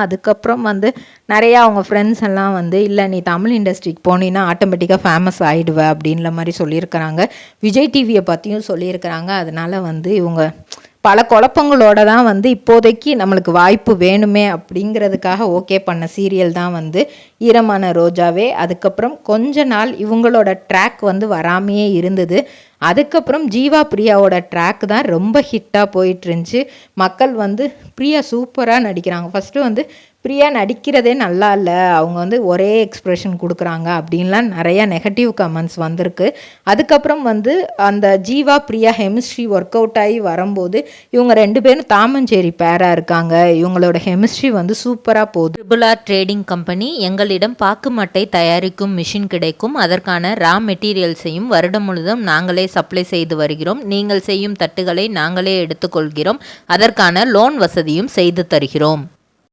அதுக்கப்புறம் வந்து நிறையா அவங்க ஃப்ரெண்ட்ஸ் எல்லாம் வந்து இல்லை நீ தமிழ் இண்டஸ்ட்ரிக்கு போனீன்னா ஆட்டோமேட்டிக்காக ஃபேமஸ் ஆகிடுவ அப்படின்ற மாதிரி சொல்லியிருக்கிறாங்க. விஜய் டிவியை பற்றியும் சொல்லியிருக்கிறாங்க. அதனால் வந்து இவங்க பல குழப்பங்களோட தான் வந்து இப்போதைக்கு நம்மளுக்கு வாய்ப்பு வேணுமே அப்படிங்கிறதுக்காக ஓகே பண்ண சீரியல் தான் வந்து ஈரமான ரோஜாவே. அதுக்கப்புறம் கொஞ்ச நாள் இவங்களோட ட்ராக் வந்து வராமையே இருந்தது. அதுக்கப்புறம் ஜீவா பிரியாவோட ட்ராக் தான் ரொம்ப ஹிட்டாக போயிட்டு இருந்துச்சு. மக்கள் வந்து பிரியா சூப்பராக நடிக்கிறாங்க. ஃபஸ்ட்டு வந்து பிரியா நடிக்கிறதே நல்லா இல்லை, அவங்க வந்து ஒரே எக்ஸ்ப்ரெஷன் கொடுக்குறாங்க அப்படின்லாம் நிறையா நெகட்டிவ் கமெண்ட்ஸ் வந்திருக்கு. அதுக்கப்புறம் வந்து அந்த Jeeva Priya chemistry work out ஆகி வரும்போது இவங்க 2 பேரும் தாமஞ்சேரி பேராக இருக்காங்க. இவங்களோட கெமிஸ்ட்ரி வந்து சூப்பராக போகுது. ட்ரிபிள் ஆர் ட்ரேடிங் கம்பெனி எங்களிடம் பாக்கு மட்டை தயாரிக்கும் மிஷின் கிடைக்கும். அதற்கான ரா மெட்டீரியல்ஸையும் வருடம் முழுவதும் நாங்களே சப்ளை செய்து வருகிறோம். நீங்கள் செய்யும் தட்டுகளை நாங்களே எடுத்துக்கொள்கிறோம். அதற்கான லோன் வசதியும் செய்து தருகிறோம்.